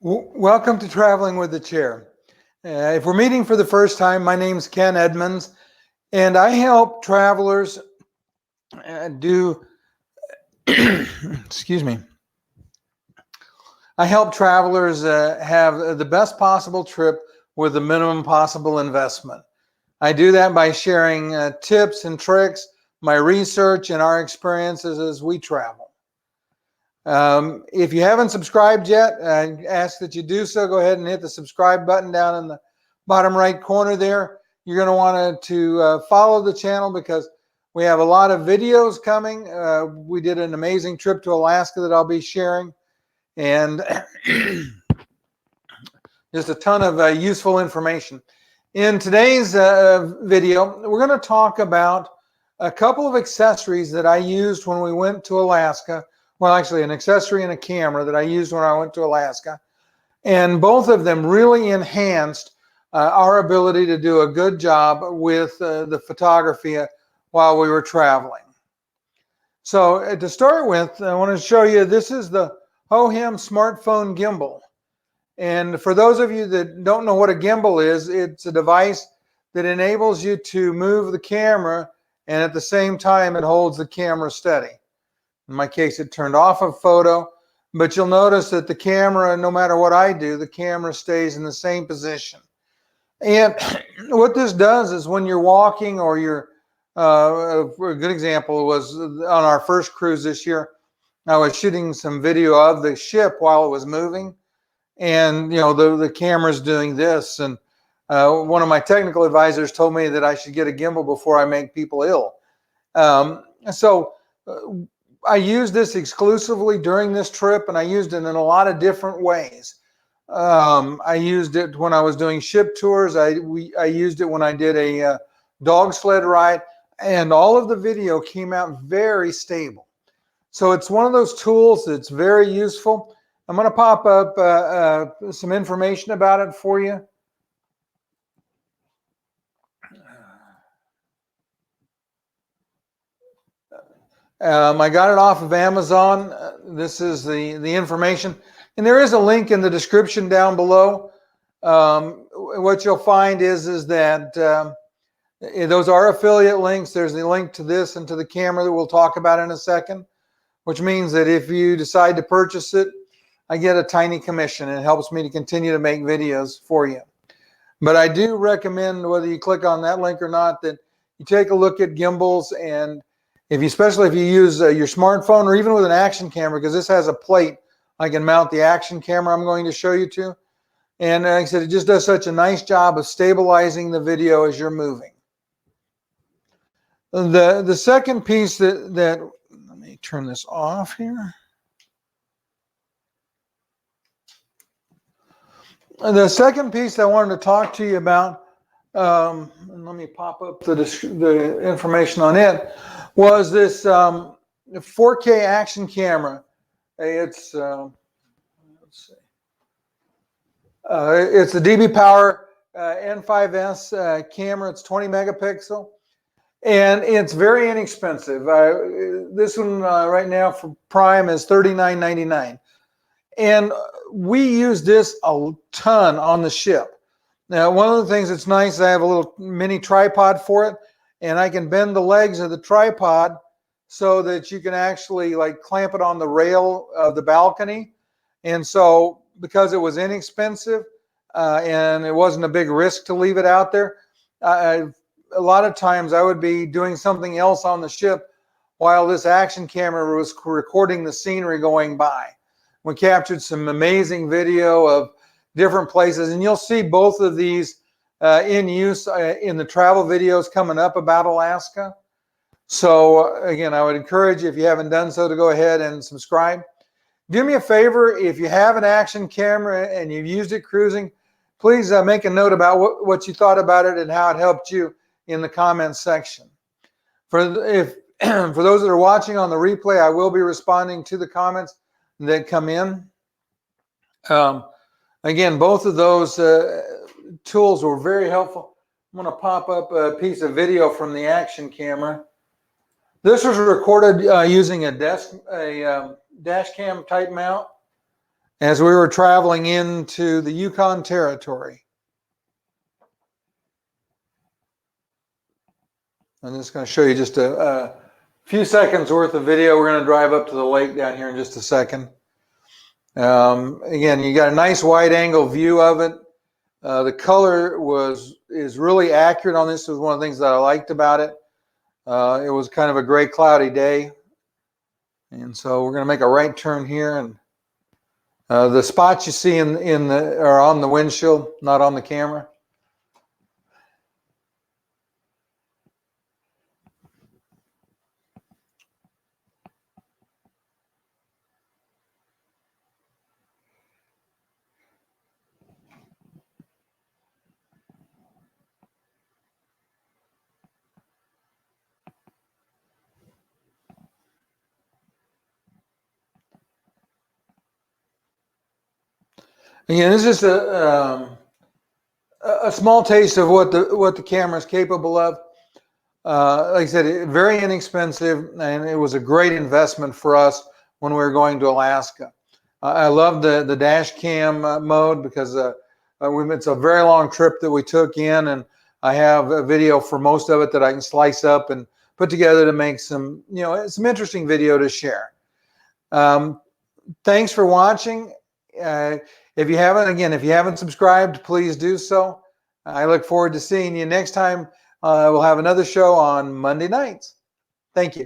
Welcome to Traveling with the Chair. If we're meeting for the first time, my name's Ken Edmonds, and I help travelers excuse me, I help travelers have the best possible trip with the minimum possible investment. I do that by sharing tips and tricks, my research, and our experiences as we travel. If you haven't subscribed yet, I ask that you do so. Go ahead and hit the subscribe button down in the bottom right corner there. You're going to want to follow the channel because we have a lot of videos coming. We did an amazing trip to Alaska that I'll be sharing, and just a ton of useful information. In today's video, we're going to talk about a couple of accessories that I used when we went to Alaska. Well, actually, an accessory and a camera that I used when I went to Alaska. And both of them really enhanced our ability to do a good job with the photography while we were traveling. So to start with, I want to show you, this is the Hohem smartphone gimbal. And for those of you that don't know what a gimbal is, it's a device that enables you to move the camera, and at the same time it holds the camera steady. In my case, it turned off a photo, but you'll notice that the camera, no matter what I do, the camera stays in the same position. And what this does is when you're walking or you're, a good example was on our first cruise this year, I was shooting some video of the ship while it was moving, and the camera's doing this, and one of my technical advisors told me that I should get a gimbal before I make people ill. I used this exclusively during this trip, and I used it in a lot of different ways. I used it when I was doing ship tours. I used it when I did a dog sled ride, and all of the video came out very stable. So it's one of those tools that's very useful. I'm going to pop up some information about it for you. I got it off of Amazon. This is the information. And there is a link in the description down below. What you'll find is that those are affiliate links. There's the link to this and to the camera that we'll talk about in a second, which means that if you decide to purchase it, I get a tiny commission, and it helps me to continue to make videos for you. But I do recommend, whether you click on that link or not, that you take a look at gimbals, and especially if you use your smartphone or even with an action camera, because this has a plate I can mount the action camera I'm going to show you to. And like I said, it just does such a nice job of stabilizing the video as you're moving. The second piece that let me turn this off here. The second piece I wanted to talk to you about, and let me pop up the information on it, was this 4K action camera. It's let's see, it's the DB Power N5S camera. It's 20 megapixel, and it's very inexpensive. This one right now for Prime is $39.99, and we use this a ton on the ship. Now, one of the things that's nice, I have a little mini tripod for it, and I can bend the legs of the tripod so that you can actually clamp it on the rail of the balcony. And so because it was inexpensive and it wasn't a big risk to leave it out there, a lot of times I would be doing something else on the ship while this action camera was recording the scenery going by. We captured some amazing video of different places, and you'll see both of these in use in the travel videos coming up about Alaska. So again, I would encourage you, if you haven't done so, to go ahead and subscribe. Do me a favor, if you have an action camera and you've used it cruising, please make a note about what you thought about it and how it helped you in the comments section. For those that are watching on the replay, I will be responding to the comments that come in. Again, both of those tools were very helpful. I'm going to pop up a piece of video from the action camera. This was recorded using a dash cam type mount, as we were traveling into the Yukon Territory. I'm just going to show you just a few seconds worth of video. We're going to drive up to the lake down here in just a second. Again, you got a nice wide angle view of it. The color is really accurate on this. It was one of the things that I liked about it. It was kind of a gray, cloudy day. And so we're going to make a right turn here. And the spots you see are on the windshield, not on the camera. Again, this is a small taste of what the camera is capable of. Like I said, very inexpensive, and it was a great investment for us when we were going to Alaska. I love the dash cam mode because it's a very long trip that we took in, and I have a video for most of it that I can slice up and put together to make some interesting video to share. Thanks for watching. If you haven't subscribed, please do so. I look forward to seeing you next time. We'll have another show on Monday nights. Thank you.